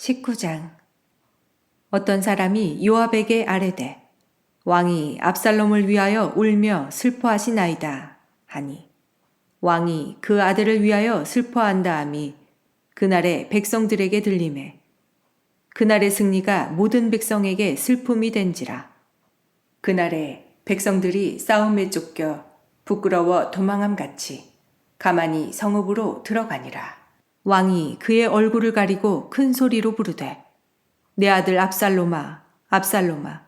19장. 어떤 사람이 요압에게 아뢰되 왕이 압살롬을 위하여 울며 슬퍼하시나이다 하니 왕이 그 아들을 위하여 슬퍼한다함이 그날의 백성들에게 들리매 그날의 승리가 모든 백성에게 슬픔이 된지라. 그날에 백성들이 싸움에 쫓겨 부끄러워 도망함같이 가만히 성읍으로 들어가니라. 왕이 그의 얼굴을 가리고 큰 소리로 부르되 내 아들 압살롬아 압살롬아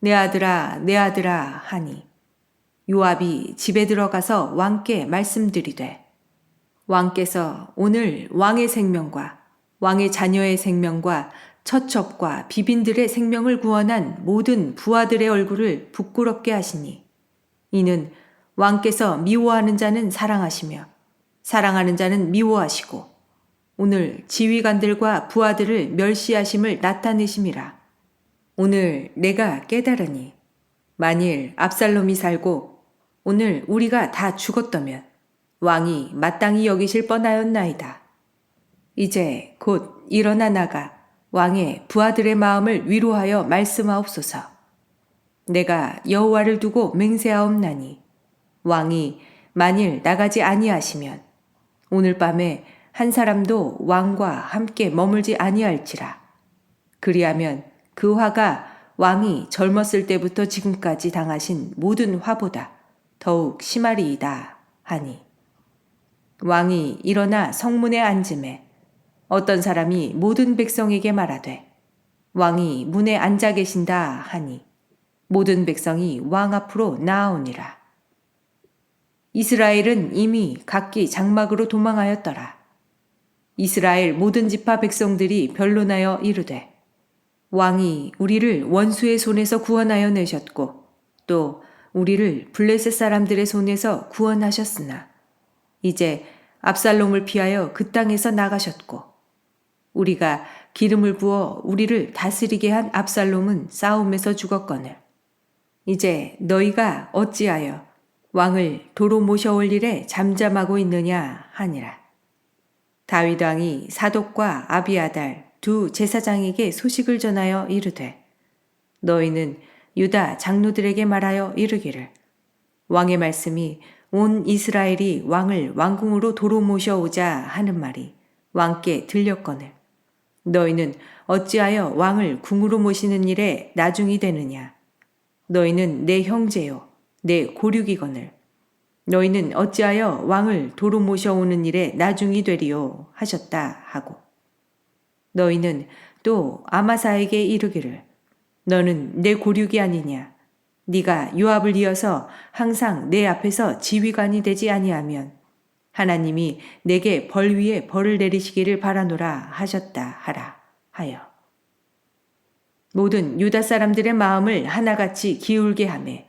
내 아들아 내 아들아 하니 요압이 집에 들어가서 왕께 말씀드리되 왕께서 오늘 왕의 생명과 왕의 자녀의 생명과 처첩과 비빈들의 생명을 구원한 모든 부하들의 얼굴을 부끄럽게 하시니 이는 왕께서 미워하는 자는 사랑하시며 사랑하는 자는 미워하시고 오늘 지휘관들과 부하들을 멸시하심을 나타내심이라. 오늘 내가 깨달으니 만일 압살롬이 살고 오늘 우리가 다 죽었다면 왕이 마땅히 여기실 뻔하였나이다. 이제 곧 일어나 나가 왕의 부하들의 마음을 위로하여 말씀하옵소서. 내가 여호와를 두고 맹세하옵나니 왕이 만일 나가지 아니하시면 오늘 밤에 한 사람도 왕과 함께 머물지 아니할지라. 그리하면 그 화가 왕이 젊었을 때부터 지금까지 당하신 모든 화보다 더욱 심하리이다 하니 왕이 일어나 성문에 앉음에 어떤 사람이 모든 백성에게 말하되 왕이 문에 앉아 계신다 하니 모든 백성이 왕 앞으로 나아오니라. 이스라엘은 이미 각기 장막으로 도망하였더라. 이스라엘 모든 지파 백성들이 변론하여 이르되 왕이 우리를 원수의 손에서 구원하여 내셨고 또 우리를 블레셋 사람들의 손에서 구원하셨으나 이제 압살롬을 피하여 그 땅에서 나가셨고 우리가 기름을 부어 우리를 다스리게 한 압살롬은 싸움에서 죽었거늘 이제 너희가 어찌하여 왕을 도로 모셔올 일에 잠잠하고 있느냐 하니라. 다윗 왕이 사독과 아비아달 두 제사장에게 소식을 전하여 이르되 너희는 유다 장로들에게 말하여 이르기를 왕의 말씀이 온 이스라엘이 왕을 왕궁으로 도로 모셔오자 하는 말이 왕께 들렸거늘 너희는 어찌하여 왕을 궁으로 모시는 일에 나중이 되느냐. 너희는 내 형제요 내 고륙이거늘 너희는 어찌하여 왕을 도로 모셔오는 일에 나중이 되리요 하셨다 하고 너희는 또 아마사에게 이르기를 너는 내 고륙이 아니냐. 네가 요압을 이어서 항상 내 앞에서 지휘관이 되지 아니하면 하나님이 내게 벌 위에 벌을 내리시기를 바라노라 하셨다 하라 하여 모든 유다 사람들의 마음을 하나같이 기울게 하매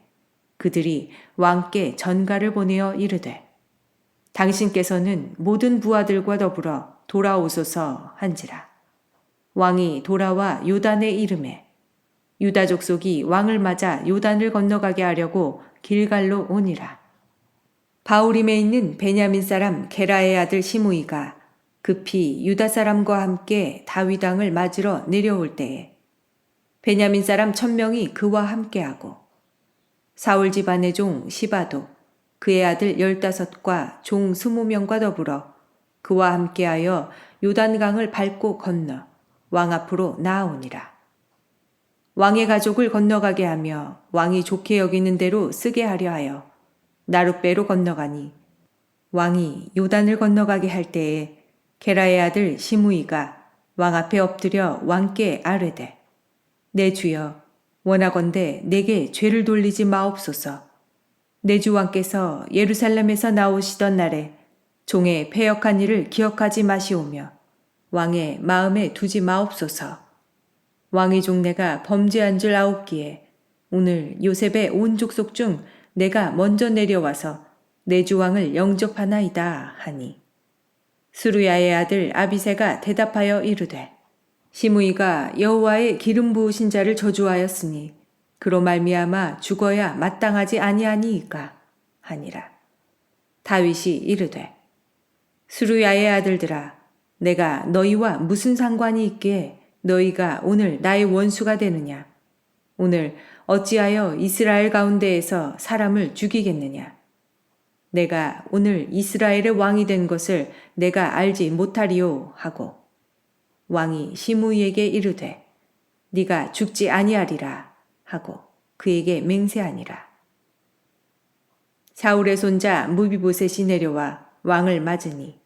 그들이 왕께 전가를 보내어 이르되 당신께서는 모든 부하들과 더불어 돌아오소서 한지라. 왕이 돌아와 요단에 이르매 유다 족속이 왕을 맞아 요단을 건너가게 하려고 길갈로 오니라. 바후림에 있는 베냐민 사람 게라의 아들 시므이가 급히 유다 사람과 함께 다윗 왕을 맞으러 내려올 때에 베냐민 사람 1000명이 그와 함께하고 사울 집안의 종 시바도 그의 아들 15과 종 20명과 더불어 그와 함께하여 요단강을 밟고 건너 왕 앞으로 나아오니라. 왕의 가족을 건너가게 하며 왕이 좋게 여기는 대로 쓰게 하려 하여 나룻배로 건너가니 왕이 요단을 건너가게 할 때에 게라의 아들 시므이가 왕 앞에 엎드려 왕께 아뢰되 내 주여 원하건대 내게 죄를 돌리지 마옵소서. 내 주 왕께서 예루살렘에서 나오시던 날에 종의 패역한 일을 기억하지 마시오며 왕의 마음에 두지 마옵소서. 왕의 종내가 범죄한 줄 아옵기에 오늘 요셉의 온 족속 중 내가 먼저 내려와서 내 주 왕을 영접하나이다 하니 스루야의 아들 아비새가 대답하여 이르되 시므이가 여호와의 기름 부으신 자를 저주하였으니 그로 말미암아 죽어야 마땅하지 아니하니이까 하니라. 다윗이 이르되 스루야의 아들들아 내가 너희와 무슨 상관이 있기에 너희가 오늘 나의 원수가 되느냐? 오늘 어찌하여 이스라엘 가운데에서 사람을 죽이겠느냐? 내가 오늘 이스라엘의 왕이 된 것을 내가 알지 못하리요 하고 왕이 시므이에게 이르되 네가 죽지 아니하리라 하고 그에게 맹세하니라. 사울의 손자 무비보셋이 내려와 왕을 맞으니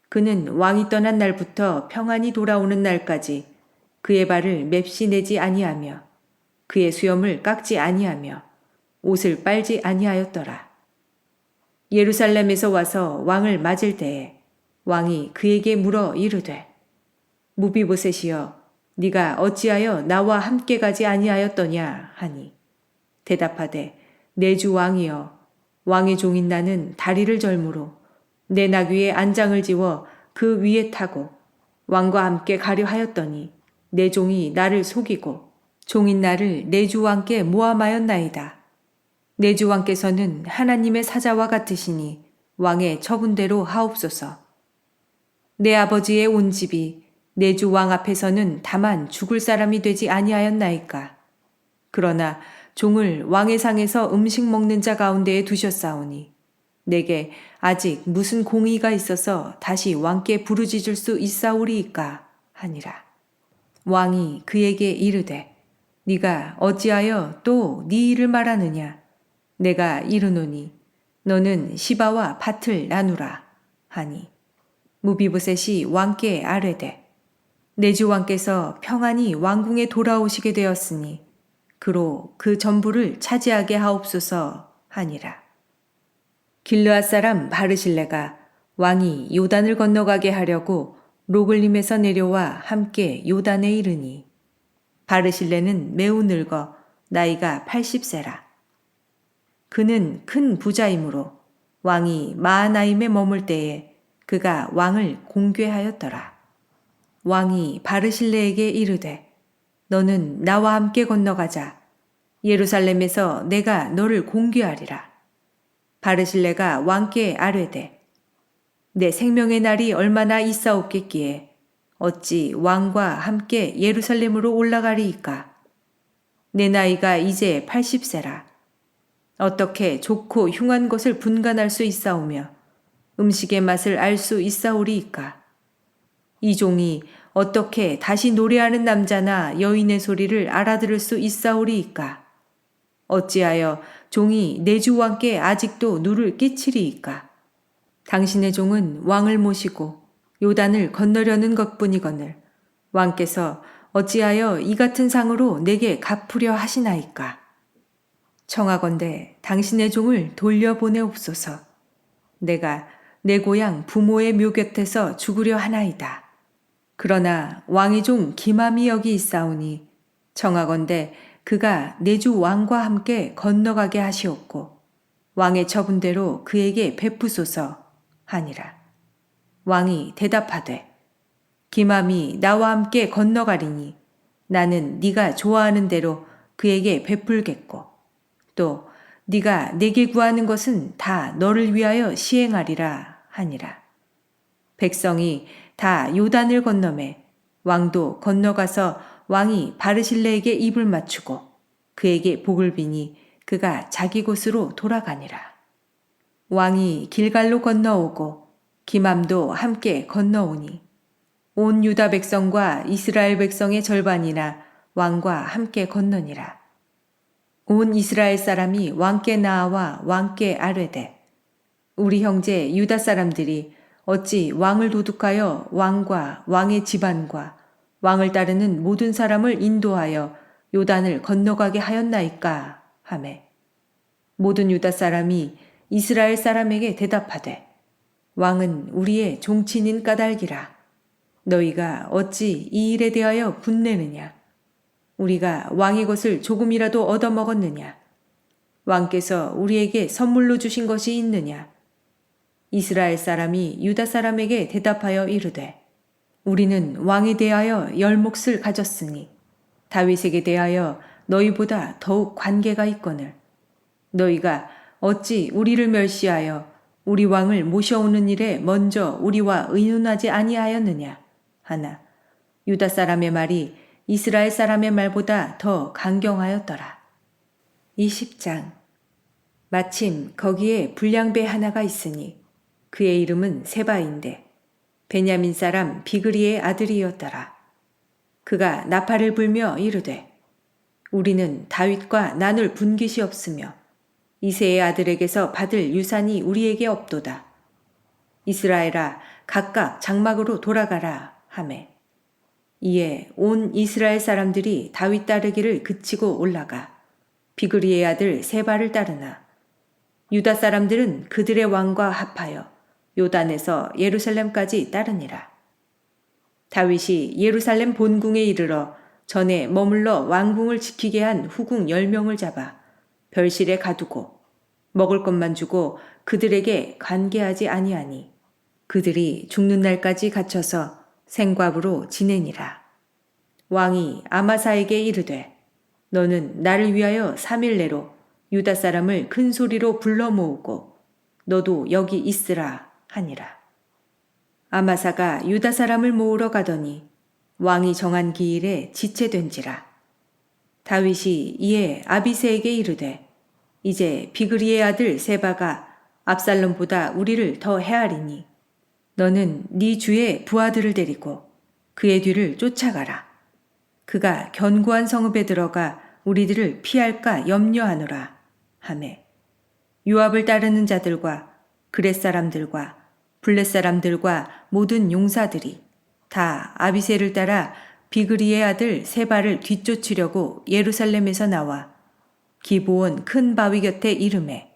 그는 왕이 떠난 날부터 평안히 돌아오는 날까지 그의 발을 맵시 내지 아니하며 그의 수염을 깎지 아니하며 옷을 빨지 아니하였더라. 예루살렘에서 와서 왕을 맞을 때에 왕이 그에게 물어 이르되 무비보셋이여 네가 어찌하여 나와 함께 가지 아니하였더냐 하니 대답하되 내 주 왕이여 왕의 종인 나는 다리를 절므로 내 나귀에 안장을 지워 그 위에 타고 왕과 함께 가려 하였더니 내 종이 나를 속이고 종인 나를 내 주 왕께 모함하였나이다. 내 주 왕께서는 하나님의 사자와 같으시니 왕의 처분대로 하옵소서. 내 아버지의 온 집이 내 주 왕 앞에서는 다만 죽을 사람이 되지 아니하였나이까. 그러나 종을 왕의 상에서 음식 먹는 자 가운데에 두셨사오니 내게 아직 무슨 공의가 있어서 다시 왕께 부르짖을 수 있사오리이까 하니라. 왕이 그에게 이르되 네가 어찌하여 또 네 일을 말하느냐? 내가 이르노니 너는 시바와 밭을 나누라 하니 무비보셋이 왕께 아뢰되 내 주 왕께서 평안히 왕궁에 돌아오시게 되었으니 그로 그 전부를 차지하게 하옵소서 하니라. 길르앗 사람 바르실레가 왕이 요단을 건너가게 하려고 로글림에서 내려와 함께 요단에 이르니 바르실레는 매우 늙어 나이가 80세라. 그는 큰 부자이므로 왕이 마하나임에 머물 때에 그가 왕을 공궤하였더라. 왕이 바르실레에게 이르되 너는 나와 함께 건너가자. 예루살렘에서 내가 너를 공궤하리라. 바르실레가 왕께 아뢰되 내 생명의 날이 얼마나 있사옵겠기에 어찌 왕과 함께 예루살렘으로 올라가리이까. 내 나이가 이제 80세라. 어떻게 좋고 흉한 것을 분간할 수 있사오며 음식의 맛을 알 수 있사오리이까. 이 종이 어떻게 다시 노래하는 남자나 여인의 소리를 알아들을 수 있사오리이까. 어찌하여 종이 내 주 왕께 아직도 누를 끼치리이까. 당신의 종은 왕을 모시고 요단을 건너려는 것뿐이거늘 왕께서 어찌하여 이 같은 상으로 내게 갚으려 하시나이까. 청하건대 당신의 종을 돌려보내옵소서. 내가 내 고향 부모의 묘 곁에서 죽으려 하나이다. 그러나 왕의 종 기맘이 여기 있사오니 청하건대 그가 내 주 왕과 함께 건너가게 하시옵고 왕의 처분대로 그에게 베푸소서 하니라. 왕이 대답하되 기맘이 나와 함께 건너가리니 나는 네가 좋아하는 대로 그에게 베풀겠고 또 네가 내게 구하는 것은 다 너를 위하여 시행하리라 하니라. 백성이 다 요단을 건너매 왕도 건너가서 왕이 바르실레에게 입을 맞추고 그에게 복을 비니 그가 자기 곳으로 돌아가니라. 왕이 길갈로 건너오고 기맘도 함께 건너오니 온 유다 백성과 이스라엘 백성의 절반이나 왕과 함께 건너니라. 온 이스라엘 사람이 왕께 나아와 왕께 아뢰되 우리 형제 유다 사람들이 어찌 왕을 도둑하여 왕과 왕의 집안과 왕을 따르는 모든 사람을 인도하여 요단을 건너가게 하였나이까 하매 모든 유다 사람이 이스라엘 사람에게 대답하되 왕은 우리의 종친인 까닭이라. 너희가 어찌 이 일에 대하여 분내느냐? 우리가 왕의 것을 조금이라도 얻어먹었느냐? 왕께서 우리에게 선물로 주신 것이 있느냐? 이스라엘 사람이 유다 사람에게 대답하여 이르되 우리는 왕에 대하여 열 몫을 가졌으니 다윗에게 대하여 너희보다 더욱 관계가 있거늘 너희가 어찌 우리를 멸시하여 우리 왕을 모셔오는 일에 먼저 우리와 의논하지 아니하였느냐 하나 유다 사람의 말이 이스라엘 사람의 말보다 더 강경하였더라. 20장. 마침 거기에 불량배 하나가 있으니 그의 이름은 세바인데 베냐민 사람 비그리의 아들이었더라. 그가 나팔을 불며 이르되 우리는 다윗과 나눌 분깃이 없으며 이새의 아들에게서 받을 유산이 우리에게 없도다. 이스라엘아 각각 장막으로 돌아가라 하매 이에 온 이스라엘 사람들이 다윗 따르기를 그치고 올라가 비그리의 아들 세바를 따르나 유다 사람들은 그들의 왕과 합하여 요단에서 예루살렘까지 따르니라. 다윗이 예루살렘 본궁에 이르러 전에 머물러 왕궁을 지키게 한 후궁 10명을 잡아 별실에 가두고 먹을 것만 주고 그들에게 관계하지 아니하니 그들이 죽는 날까지 갇혀서 생과부로 지내니라. 왕이 아마사에게 이르되 너는 나를 위하여 3일 내로 유다 사람을 큰 소리로 불러 모으고 너도 여기 있으라 하니라. 아마사가 유다 사람을 모으러 가더니 왕이 정한 기일에 지체된지라. 다윗이 이에 아비새에게 이르되 이제 비그리의 아들 세바가 압살롬보다 우리를 더 헤아리니 너는 네 주의 부하들을 데리고 그의 뒤를 쫓아가라. 그가 견고한 성읍에 들어가 우리들을 피할까 염려하노라 하매 요압을 따르는 자들과 그렛 사람들과 블렛 사람들과 모든 용사들이 다 아비새를 따라 비그리의 아들 세바를 뒤쫓으려고 예루살렘에서 나와 기브온 큰 바위 곁에 이르매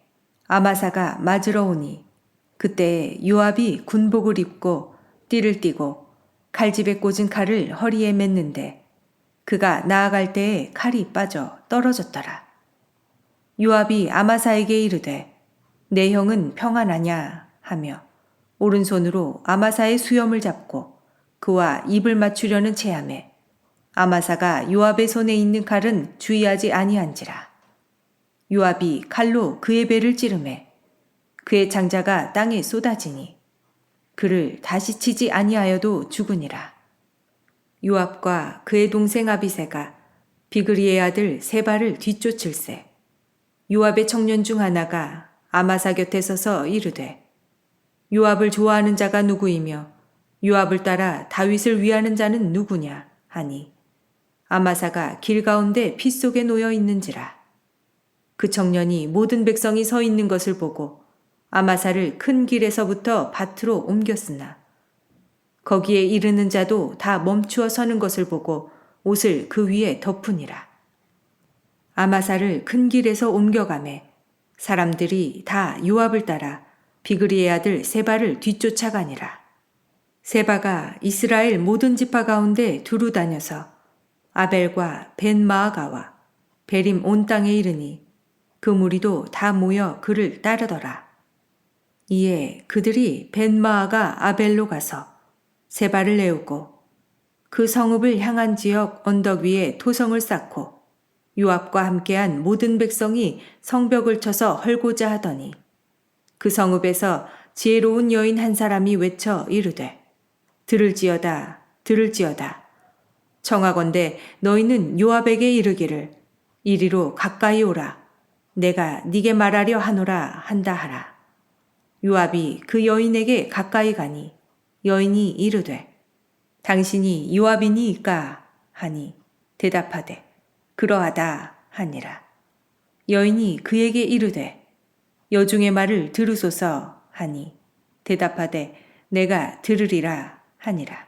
아마사가 맞으러 오니 그때 요압이 군복을 입고 띠를 띠고 칼집에 꽂은 칼을 허리에 맸는데 그가 나아갈 때에 칼이 빠져 떨어졌더라. 요압이 아마사에게 이르되 내 형은 평안하냐 하며 오른손으로 아마사의 수염을 잡고 그와 입을 맞추려는 체함에 아마사가 요압의 손에 있는 칼은 주의하지 아니한지라. 요압이 칼로 그의 배를 찌르매 그의 장자가 땅에 쏟아지니 그를 다시 치지 아니하여도 죽으니라. 요압과 그의 동생 아비새가 비그리의 아들 세바를 뒤쫓을세. 요압의 청년 중 하나가 아마사 곁에 서서 이르되 요압을 좋아하는 자가 누구이며 요압을 따라 다윗을 위하는 자는 누구냐 하니 아마사가 길 가운데 피 속에 놓여 있는지라. 그 청년이 모든 백성이 서 있는 것을 보고 아마사를 큰 길에서부터 밭으로 옮겼으나 거기에 이르는 자도 다 멈추어 서는 것을 보고 옷을 그 위에 덮으니라. 아마사를 큰 길에서 옮겨가매 사람들이 다 요압을 따라 비그리의 아들 세바를 뒤쫓아가니라. 세바가 이스라엘 모든 지파 가운데 두루 다녀서 아벨과 벤마아가와 베림 온 땅에 이르니 그 무리도 다 모여 그를 따르더라. 이에 그들이 벤마아가 아벨로 가서 세바를 내우고 그 성읍을 향한 지역 언덕 위에 토성을 쌓고 요압과 함께한 모든 백성이 성벽을 쳐서 헐고자 하더니 그 성읍에서 지혜로운 여인 한 사람이 외쳐 이르되 들을지어다 들을지어다 청하건대 너희는 요압에게 이르기를 이리로 가까이 오라 내가 네게 말하려 하노라 한다 하라. 요압이 그 여인에게 가까이 가니 여인이 이르되 당신이 요압이니이까 하니 대답하되 그러하다 하니라. 여인이 그에게 이르되 여중의 말을 들으소서 하니 대답하되 내가 들으리라 하니라.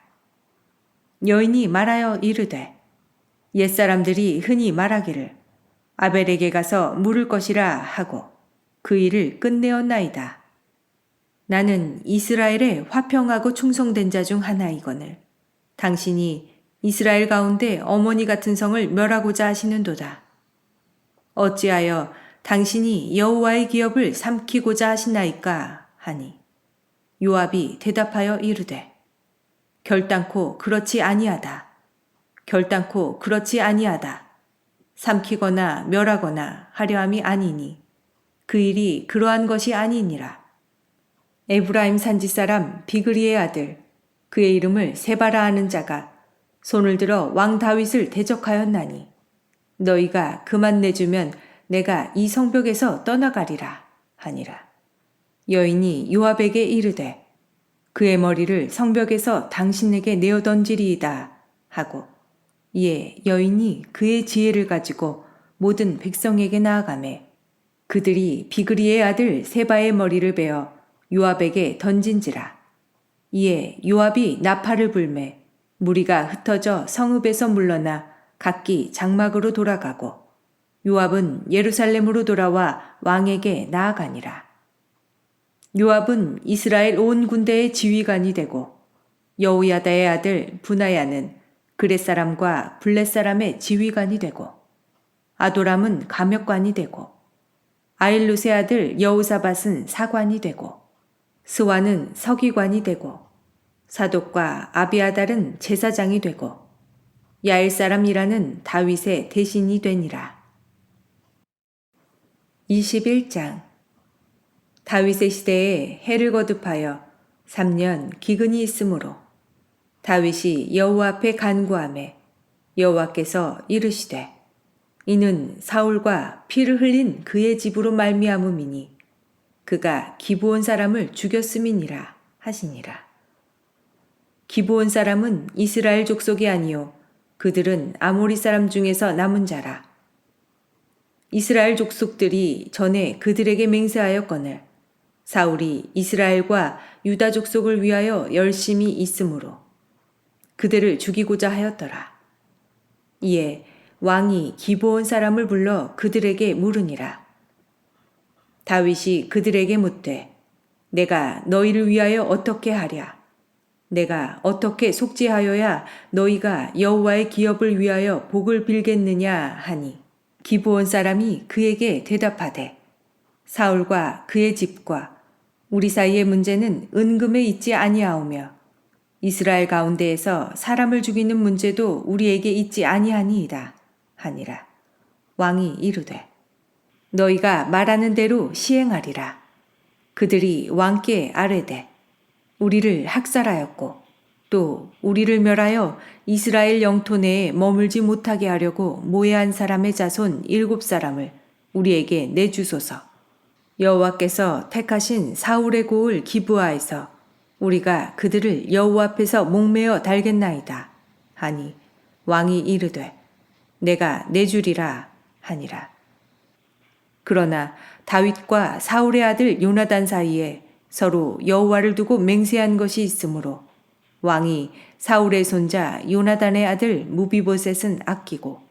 여인이 말하여 이르되 옛사람들이 흔히 말하기를 아벨에게 가서 물을 것이라 하고 그 일을 끝내었나이다. 나는 이스라엘에 화평하고 충성된 자 중 하나이거늘 당신이 이스라엘 가운데 어머니 같은 성을 멸하고자 하시는도다. 어찌하여 당신이 여호와의 기업을 삼키고자 하시나이까 하니 요압이 대답하여 이르되 결단코 그렇지 아니하다. 결단코 그렇지 아니하다. 삼키거나 멸하거나 하려함이 아니니 그 일이 그러한 것이 아니니라. 에브라임 산지 사람 비그리의 아들 그의 이름을 세바라 하는 자가 손을 들어 왕 다윗을 대적하였나니 너희가 그만 내주면 내가 이 성벽에서 떠나가리라 하니라. 여인이 요압에게 이르되 그의 머리를 성벽에서 당신에게 내어 던지리이다 하고 이에 여인이 그의 지혜를 가지고 모든 백성에게 나아가매 그들이 비그리의 아들 세바의 머리를 베어 요압에게 던진지라. 이에 요압이 나팔을 불매 무리가 흩어져 성읍에서 물러나 각기 장막으로 돌아가고 요압은 예루살렘으로 돌아와 왕에게 나아가니라. 요압은 이스라엘 온 군대의 지휘관이 되고 여호야다의 아들 부나야는 그렛 사람과 블렛 사람의 지휘관이 되고 아도람은 감역관이 되고 아일룻의 아들 여우사밧은 사관이 되고 스와는 서기관이 되고 사독과 아비아달은 제사장이 되고 야엘 사람이라는 다윗의 대신이 되니라. 21장 다윗의 시대에 해를 거듭하여 3년 기근이 있으므로 다윗이 여호와 앞에 간구하매 여호와께서 이르시되 이는 사울과 피를 흘린 그의 집으로 말미암음이니 그가 기브온 사람을 죽였음이니라 하시니라. 기브온 사람은 이스라엘 족속이 아니요 그들은 아모리 사람 중에서 남은 자라. 이스라엘 족속들이 전에 그들에게 맹세하였거늘 사울이 이스라엘과 유다 족속을 위하여 열심히 있으므로 그들을 죽이고자 하였더라. 이에 왕이 기브온 사람을 불러 그들에게 물으니라. 다윗이 그들에게 묻되 내가 너희를 위하여 어떻게 하랴? 내가 어떻게 속죄하여야 너희가 여호와의 기업을 위하여 복을 빌겠느냐 하니 기브온 사람이 그에게 대답하되 사울과 그의 집과 우리 사이의 문제는 은금에 있지 아니하오며 이스라엘 가운데에서 사람을 죽이는 문제도 우리에게 있지 아니하니이다 하니라. 왕이 이르되 너희가 말하는 대로 시행하리라. 그들이 왕께 아뢰되 우리를 학살하였고 또 우리를 멸하여 이스라엘 영토 내에 머물지 못하게 하려고 모해한 사람의 자손 7사람을 우리에게 내주소서. 여호와께서 택하신 사울의 고을 기브아에서 우리가 그들을 여호와 앞에서 목매어 달겠나이다 하니 왕이 이르되 내가 내주리라 하니라. 그러나 다윗과 사울의 아들 요나단 사이에 서로 여호와를 두고 맹세한 것이 있으므로 왕이 사울의 손자 요나단의 아들 무비보셋은 아끼고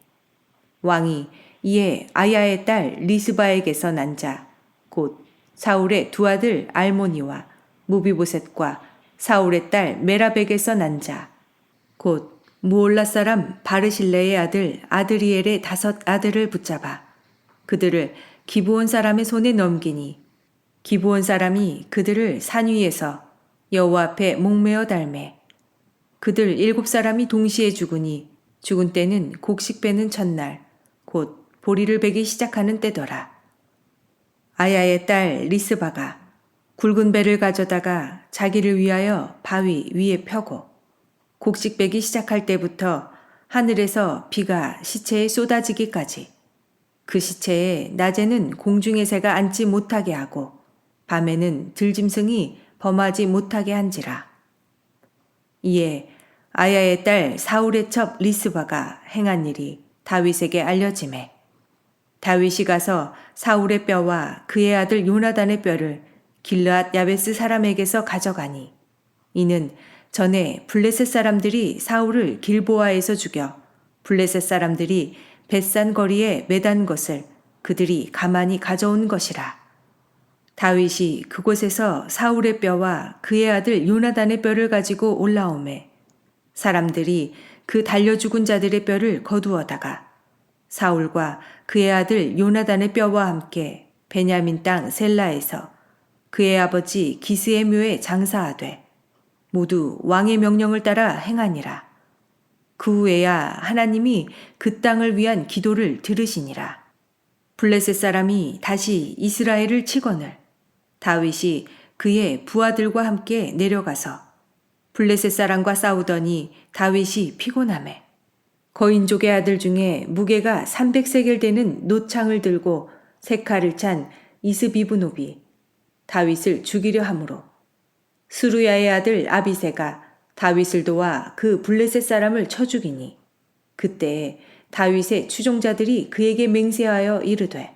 왕이 이에 아야의 딸 리스바에게서 난 자 곧 사울의 두 아들 알모니와 무비보셋과 사울의 딸 메라백에서 난 자 곧 무올라 사람 바르실레의 아들 아드리엘의 5 아들을 붙잡아 그들을 기브온 사람의 손에 넘기니 기브온 사람이 그들을 산 위에서 여호와 앞에 목매어 달매 그들 7사람이 동시에 죽으니 죽은 때는 곡식 베는 첫날 곧 보리를 베기 시작하는 때더라. 아야의 딸 리스바가 굵은 배를 가져다가 자기를 위하여 바위 위에 펴고 곡식 베기 시작할 때부터 하늘에서 비가 시체에 쏟아지기까지 그 시체에 낮에는 공중의 새가 앉지 못하게 하고 밤에는 들짐승이 범하지 못하게 한지라. 이에 아야의 딸 사울의 첩 리스바가 행한 일이 다윗에게 알려지매 다윗이 가서 사울의 뼈와 그의 아들 요나단의 뼈를 길르앗 야베스 사람에게서 가져가니 이는 전에 블레셋 사람들이 사울을 길보아에서 죽여 블레셋 사람들이 벳산 거리에 매단 것을 그들이 가만히 가져온 것이라. 다윗이 그곳에서 사울의 뼈와 그의 아들 요나단의 뼈를 가지고 올라오매 사람들이 그 달려 죽은 자들의 뼈를 거두어다가 사울과 그의 아들 요나단의 뼈와 함께 베냐민 땅 셀라에서 그의 아버지 기스의 묘에 장사하되 모두 왕의 명령을 따라 행하니라. 그 후에야 하나님이 그 땅을 위한 기도를 들으시니라. 블레셋 사람이 다시 이스라엘을 치거늘 다윗이 그의 부하들과 함께 내려가서 블레셋 사람과 싸우더니 다윗이 피곤하매 거인족의 아들 중에 무게가 300세겔 되는 노창을 들고 세 칼을 찬 이스비브노비 다윗을 죽이려 하므로 스루야의 아들 아비새가 다윗을 도와 그 블레셋 사람을 쳐 죽이니 그때에 다윗의 추종자들이 그에게 맹세하여 이르되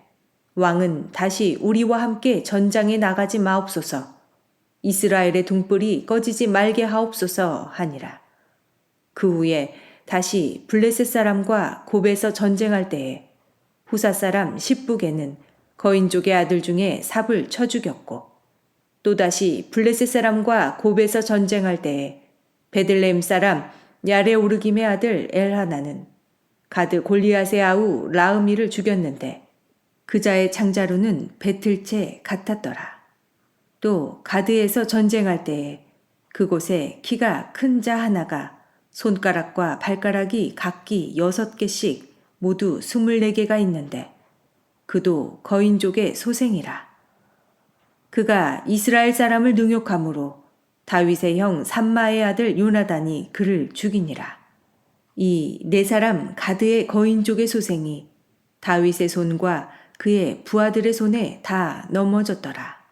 왕은 다시 우리와 함께 전장에 나가지 마옵소서 이스라엘의 등불이 꺼지지 말게 하옵소서 하니라. 그 후에 다시 블레셋 사람과 곱에서 전쟁할 때에 후사 사람 십북에는 거인족의 아들 중에 삽을 쳐 죽였고 또다시 블레셋 사람과 곱에서 전쟁할 때에 베들레헴 사람 야레오르김의 아들 엘하나는 가드 골리앗의 아우 라흐미를 죽였는데 그자의 창자루는 배틀채 같았더라. 또 가드에서 전쟁할 때에 그곳에 키가 큰 자 하나가 손가락과 발가락이 각기 6개씩 모두 24개가 있는데 그도 거인족의 소생이라. 그가 이스라엘 사람을 능욕함으로 다윗의 형 삼마의 아들 요나단이 그를 죽이니라. 이 네 사람 가드의 거인족의 소생이 다윗의 손과 그의 부하들의 손에 다 넘어졌더라.